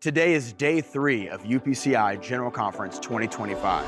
Today is day 3 of UPCI General Conference 2025.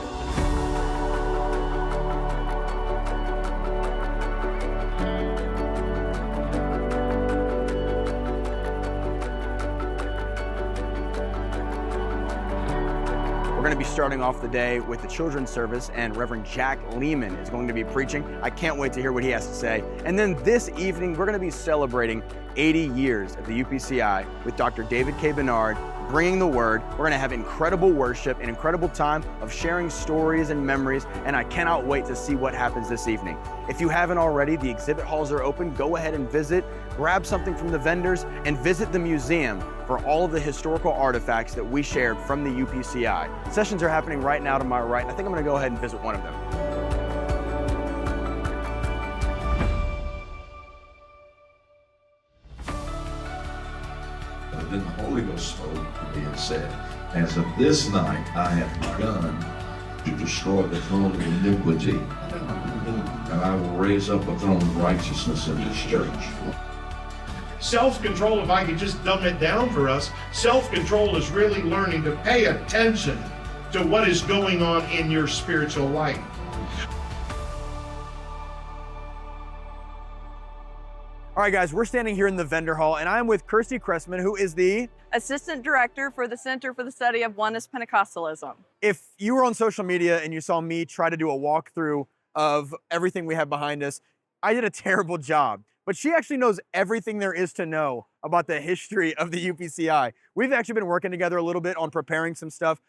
We're going to be starting off the day with the children's service, and Reverend Jack Lehman is going to be preaching. I can't wait to hear what he has to say. And then this evening, we're going to be celebrating 80 years of the UPCI with Dr. David K. Bernard, bringing the word. We're going to have incredible worship, an incredible time of sharing stories and memories, and I cannot wait to see what happens this evening. If you haven't already, the exhibit halls are open. Go ahead and visit, grab something from the vendors, and visit the museum for all of the historical artifacts that we shared from the UPCI. Sessions are happening right now to my right, and I think I'm going to go ahead and visit one of them. Then the Holy Ghost spoke to me and said, "As of this night, I have begun to destroy the throne of iniquity, and I will raise up a throne of righteousness in this church." Self-control, if I could just dumb it down for us, self-control is really learning to pay attention to what is going on in your spiritual life. All right, guys, we're standing here in the vendor hall, and I'm with Kirsty Cressman, who is the Assistant Director for the Center for the Study of Oneness Pentecostalism. If you were on social media and you saw me try to do a walkthrough of everything we have behind us, I did a terrible job. But she actually knows everything there is to know about the history of the UPCI. We've actually been working together a little bit on preparing some stuff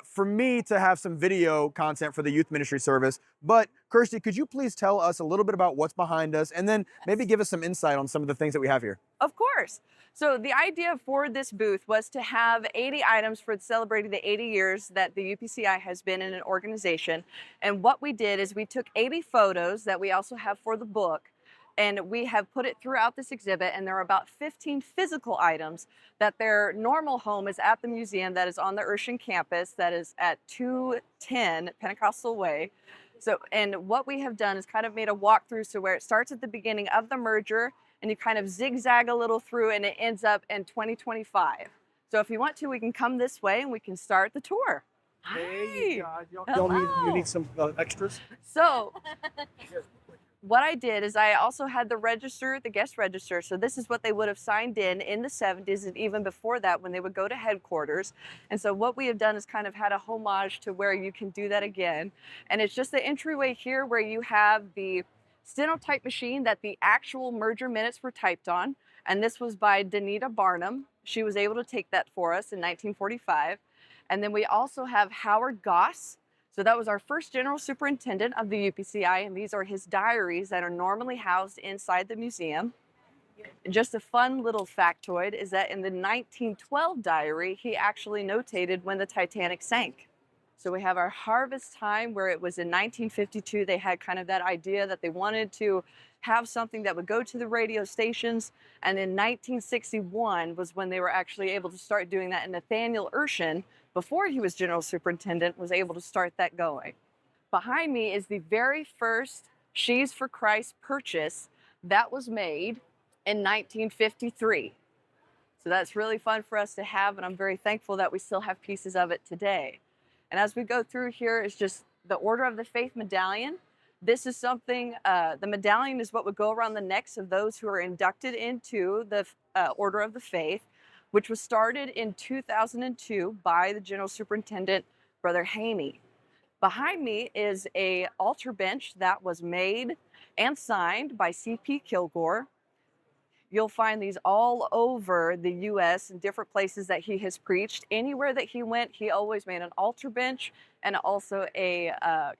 for me to have some video content for the youth ministry service. But Kirsty, could you please tell us a little bit about what's behind us and then maybe give us some insight on some of the things that we have here? Of course. So the idea for this booth was to have 80 items for celebrating the 80 years that the UPCI has been in an organization. And what we did is we took 80 photos that we also have for the book, and we have put it throughout this exhibit, and there are about 15 physical items that their normal home is at the museum that is on the Urshan campus, that is at 210 Pentecostal Way. So, and what we have done is kind of made a walkthrough, so where it starts at the beginning of the merger, and you kind of zigzag a little through, and it ends up in 2025. So if you want to, we can come this way and we can start the tour. Hey, Hi. you need some extras? So what I did is I also had the register, the guest register. So this is what they would have signed in the 70s and even before that when they would go to headquarters. And so what we have done is kind of had a homage to where you can do that again. And it's just the entryway here where you have the stenotype machine that the actual merger minutes were typed on. And this was by Danita Barnum. She was able to take that for us in 1945. And then we also have Howard Goss. So that was our first general superintendent of the UPCI, and these are his diaries that are normally housed inside the museum. Just a fun little factoid is that in the 1912 diary, he actually notated when the Titanic sank. So we have our harvest time where it was in 1952. They had kind of that idea that they wanted to have something that would go to the radio stations. And in 1961 was when they were actually able to start doing that. And Nathaniel Urshan, before he was general superintendent, was able to start that going. Behind me is the very first She's for Christ purchase that was made in 1953. So that's really fun for us to have, and I'm very thankful that we still have pieces of it today. And as we go through here is just the Order of the Faith medallion. This is something, the medallion is what would go around the necks of those who are inducted into the Order of the Faith, which was started in 2002 by the General Superintendent, Brother Haney. Behind me is an altar bench that was made and signed by C.P. Kilgore. You'll find these all over the U.S. in different places that he has preached. Anywhere that he went, he always made an altar bench and also a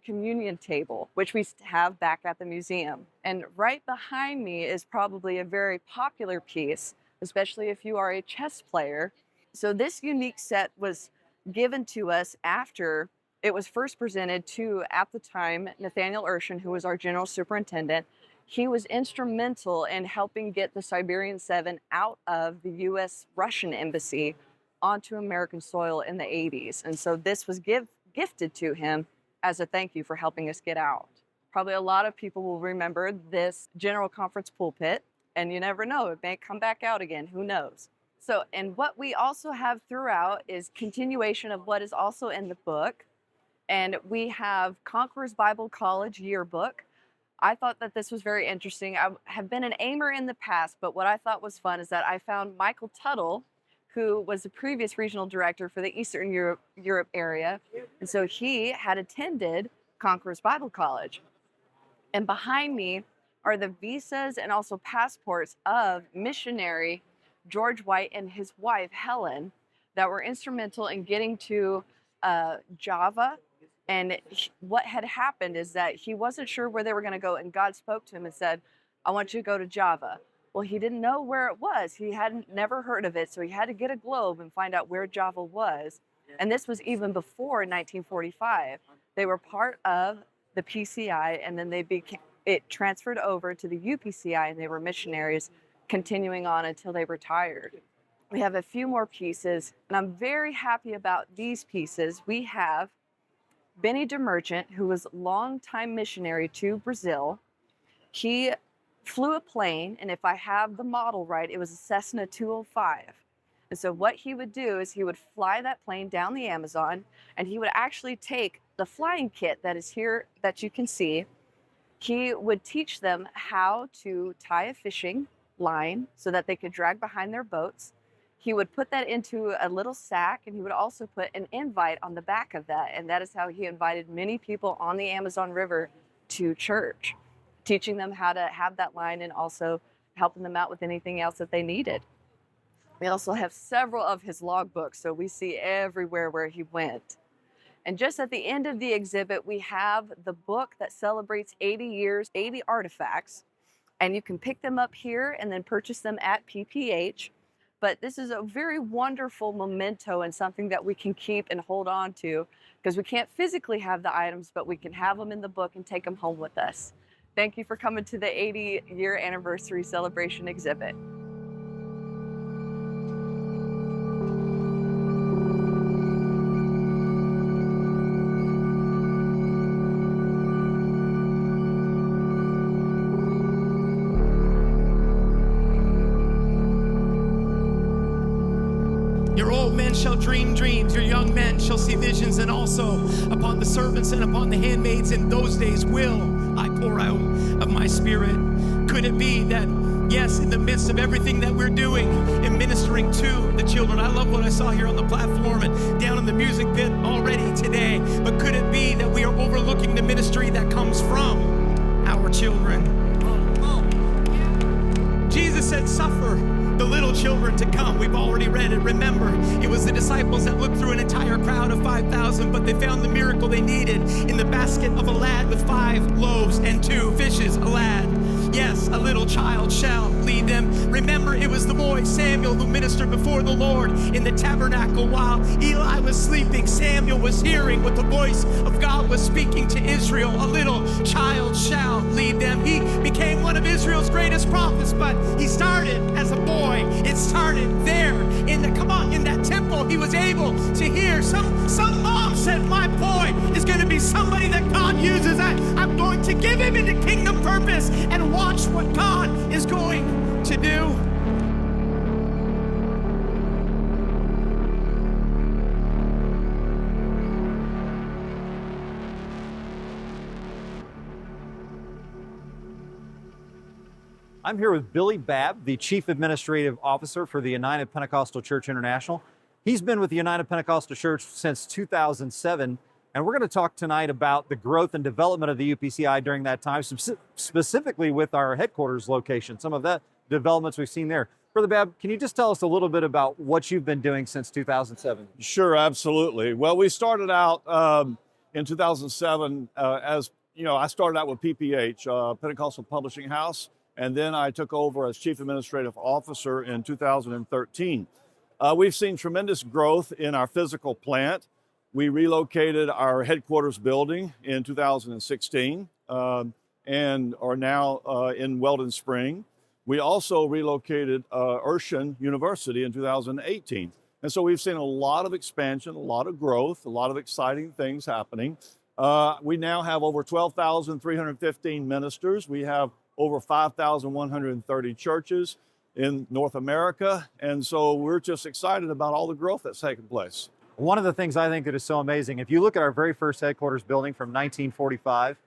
communion table, which we have back at the museum. And right behind me is probably a very popular piece, especially if you are a chess player. So this unique set was given to us after it was first presented to, at the time, Nathaniel Urshan, who was our general superintendent. He was instrumental in helping get the Siberian 7 out of the U.S. Russian embassy onto American soil in the 80s. And so this was gifted to him as a thank you for helping us get out. Probably a lot of people will remember this General Conference pulpit, and you never know, it may come back out again, who knows. So, and what we also have throughout is continuation of what is also in the book. And we have Conqueror's Bible College yearbook. I thought that this was very interesting. I have been an aimer in the past, but what I thought was fun is that I found Michael Tuttle, who was the previous regional director for the Eastern Europe area. And so he had attended Conqueror's Bible College. And behind me are the visas and also passports of missionary George White and his wife, Helen, that were instrumental in getting to Java. And what had happened is that he wasn't sure where they were going to go, and God spoke to him and said, I want you to go to Java. Well, he didn't know where it was. He hadn't never heard of it, so he had to get a globe and find out where Java was. And this was even before 1945. They were part of the PCI, and then it transferred over to the UPCI, and they were missionaries continuing on until they retired. We have a few more pieces, and I'm very happy about these pieces. We have Benny DeMerchant, who was a longtime missionary to Brazil. He flew a plane, and if I have the model right, it was a Cessna 205. And so what he would do is he would fly that plane down the Amazon, and he would actually take the flying kit that is here that you can see. He would teach them how to tie a fishing line so that they could drag behind their boats. He would put that into a little sack, and he would also put an invite on the back of that. And that is how he invited many people on the Amazon River to church, teaching them how to have that line and also helping them out with anything else that they needed. We also have several of his logbooks, so we see everywhere where he went. And just at the end of the exhibit, we have the book that celebrates 80 years, 80 artifacts, and you can pick them up here and then purchase them at PPH. But this is a very wonderful memento and something that we can keep and hold on to, because we can't physically have the items, but we can have them in the book and take them home with us. Thank you for coming to the 80-year anniversary celebration exhibit. Your old men shall dream dreams, your young men shall see visions, and also upon the servants and upon the handmaids in those days will I pour out of my spirit. Could it be that, yes, in the midst of everything that we're doing and ministering to the children, I love what I saw here on the platform and down in the music pit already today, but could it be that we are overlooking the ministry that comes from our children? Jesus said, suffer the little children to come. We've already read it. Remember, it was the disciples that looked through an entire crowd of 5,000, but they found the miracle they needed in the basket of a lad with 5 loaves and 2 fishes. A lad, yes, a little child shall lead them. Remember, it was the boy Samuel who ministered before the Lord in the tabernacle while Eli was sleeping. Samuel was hearing what the voice of God was speaking to Israel. A little child shall lead them. He became one of Israel's greatest prophets, but he started as a boy. It started there in that temple. He was able to hear. Some mom said, my boy is going to be somebody that God uses. I'm going to give him into kingdom purpose, and watch what God is going to do. I'm here with Billy Babb, the Chief Administrative Officer for the United Pentecostal Church International. He's been with the United Pentecostal Church since 2007, and we're going to talk tonight about the growth and development of the UPCI during that time, specifically with our headquarters location, some of the developments we've seen there. Brother Babb, can you just tell us a little bit about what you've been doing since 2007? Sure, absolutely. Well, we started out in 2007 as, I started out with PPH, Pentecostal Publishing House, and then I took over as Chief Administrative Officer in 2013. We've seen tremendous growth in our physical plant. We relocated our headquarters building in 2016 and are now in Weldon Spring. We also relocated Urshan University in 2018. And so we've seen a lot of expansion, a lot of growth, a lot of exciting things happening. We now have over 12,315 ministers. We have over 5,130 churches. in North America. And so we're just excited about all the growth that's taking place. One of the things I think that is so amazing, if you look at our very first headquarters building from 1945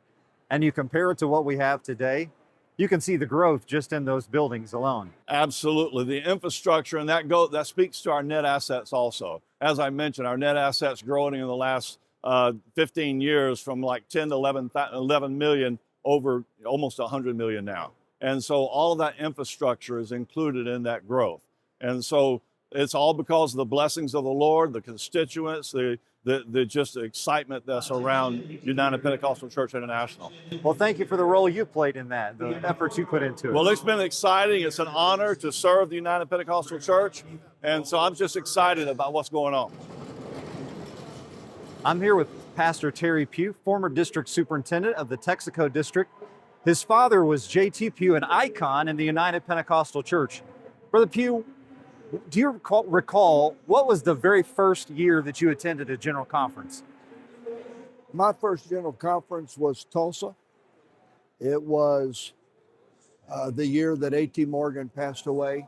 and you compare it to what we have today, you can see the growth just in those buildings alone. Absolutely. The infrastructure, and that speaks to our net assets also. As I mentioned, our net assets growing in the last 15 years from like 10 to 11 million over almost 100 million now. And so all of that infrastructure is included in that growth. And so it's all because of the blessings of the Lord, the constituents, the just the excitement that's around United Pentecostal Church International. Well, thank you for the role you played in that, the efforts you put into it. Well, it's been exciting. It's an honor to serve the United Pentecostal Church. And so I'm just excited about what's going on. I'm here with Pastor Terry Pugh, former district superintendent of the Texaco district. His father was J.T. Pugh, an icon in the United Pentecostal Church. Brother Pugh, do you recall what was the very first year that you attended a general conference? My first general conference was Tulsa. It was the year that A.T. Morgan passed away.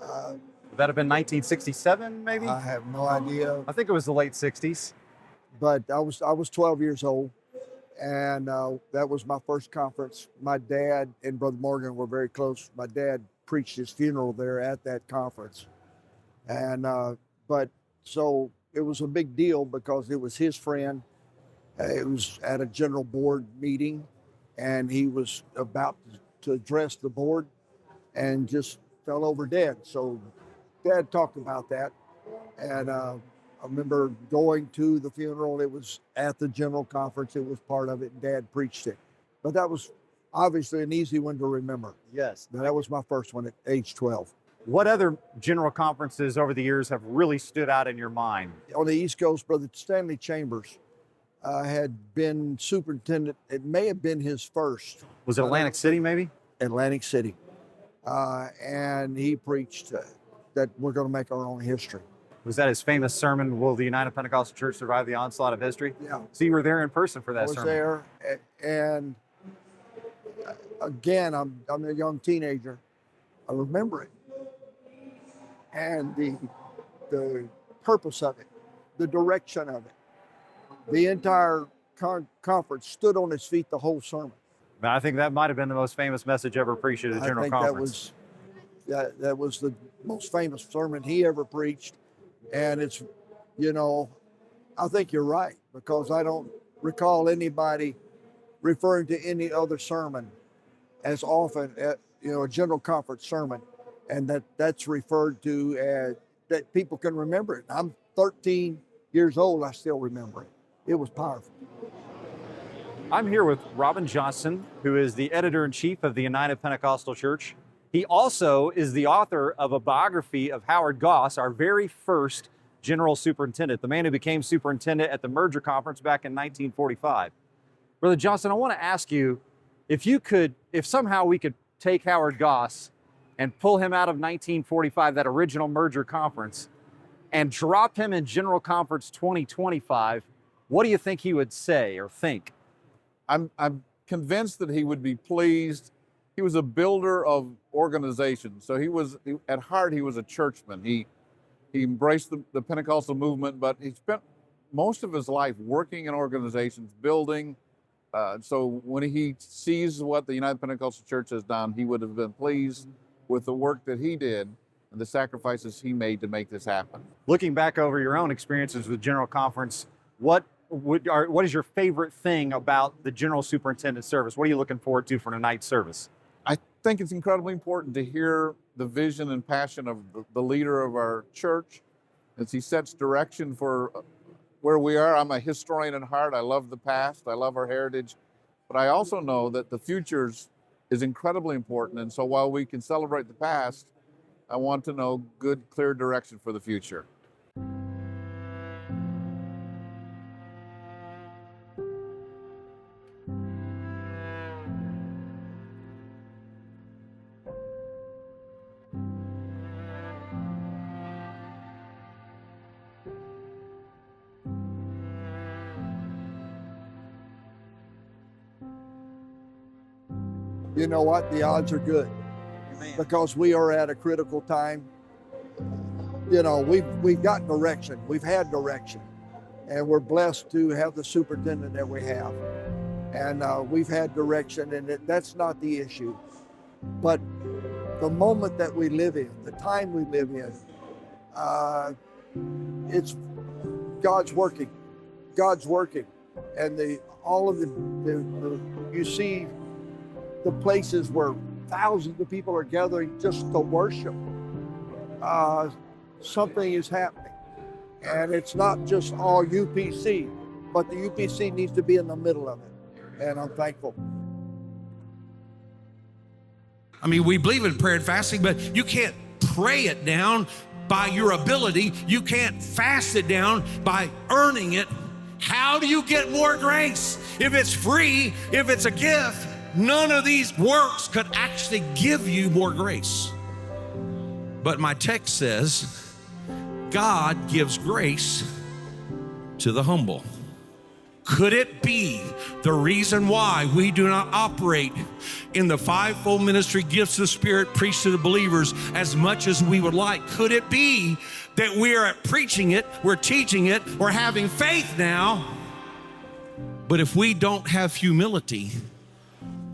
Would that have been 1967, maybe? I have no idea, I think it was the late 60s. but I was 12 years old, and that was my first conference. My dad and Brother Morgan were very close. My dad preached his funeral there at that conference, and but so it was a big deal because it was his friend. It was at a general board meeting, and he was about to address the board and just fell over dead. So Dad talked about that, and I remember going to the funeral. It was at the general conference. It was part of it, and Dad preached it. But that was obviously an easy one to remember. Yes. That was my first one at age 12. What other general conferences over the years have really stood out in your mind? On the East Coast, Brother Stanley Chambers had been superintendent. It may have been his first. Was it Atlantic City, maybe? Atlantic City. And he preached that we're going to make our own history. Was that his famous sermon, Will the United Pentecostal Church Survive the Onslaught of History? Yeah. So you were there in person for that I was sermon. there, and again, I'm a young teenager. I remember it, and the purpose of it, the direction of it. The entire conference stood on its feet the whole sermon. But I think that might have been the most famous message ever preached at a general conference. That was the most famous sermon he ever preached, and it's, I think you're right, because I don't recall anybody referring to any other sermon as often at a general conference sermon, and that's referred to as that people can remember it. I'm 13 years old. I still remember it. It was powerful. I'm here with Robin Johnson, who is the editor-in-chief of the United Pentecostal Church. He also is the author of a biography of Howard Goss, our very first general superintendent, the man who became superintendent at the merger conference back in 1945. Brother Johnson, I want to ask you, if somehow we could take Howard Goss and pull him out of 1945, that original merger conference, and drop him in General Conference 2025, what do you think he would say or think? I'm convinced that he would be pleased. He was a builder of organizations. So at heart, he was a churchman. He embraced the Pentecostal movement, but he spent most of his life working in organizations, building. So when he sees what the United Pentecostal Church has done, he would have been pleased with the work that he did and the sacrifices he made to make this happen. Looking back over your own experiences with General Conference, what is your favorite thing about the General Superintendent service? What are you looking forward to for tonight's service? I think it's incredibly important to hear the vision and passion of the leader of our church as he sets direction for where we are. I'm a historian at heart. I love the past. I love our heritage. But I also know that the future is incredibly important. And so while we can celebrate the past, I want to know good, clear direction for the future. You know what? The odds are good. because we are at a critical time. You know, we've got direction. We've had direction. And we're blessed to have the superintendent that we have. And we've had direction, and that's not the issue. But the moment that we live in, the time we live in, it's God's working. God's working. And you see the places where thousands of people are gathering just to worship. Something is happening. And it's not just all UPC, but the UPC needs to be in the middle of it. And I'm thankful. I mean, we believe in prayer and fasting, but you can't pray it down by your ability. You can't fast it down by earning it. How do you get more grace? If it's free, if it's a gift, none of these works could actually give you more grace. But my text says, God gives grace to the humble. Could it be the reason why we do not operate in the fivefold ministry gifts of the Spirit, preached to the believers as much as we would like? Could it be that we are preaching it, we're teaching it, we're having faith now, but if we don't have humility,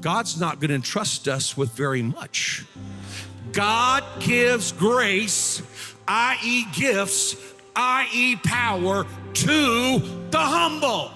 God's not going to entrust us with very much. God gives grace, i.e. gifts, i.e. power, to the humble.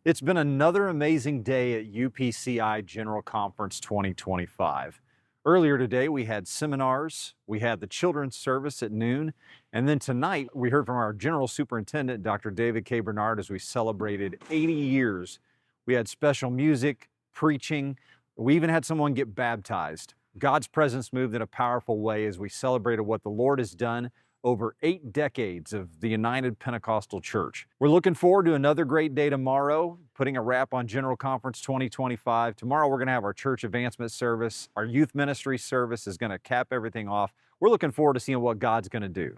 It's been another amazing day at UPCI General Conference 2025. Earlier today, we had seminars, we had the children's service at noon, and then tonight we heard from our General Superintendent, Dr. David K. Bernard, as we celebrated 80 years. We had special music, preaching, we even had someone get baptized. God's presence moved in a powerful way as we celebrated what the Lord has done over 8 decades of the United Pentecostal Church. We're looking forward to another great day tomorrow, putting a wrap on General Conference 2025. Tomorrow we're going to have our church advancement service. Our youth ministry service is going to cap everything off. We're looking forward to seeing what God's going to do.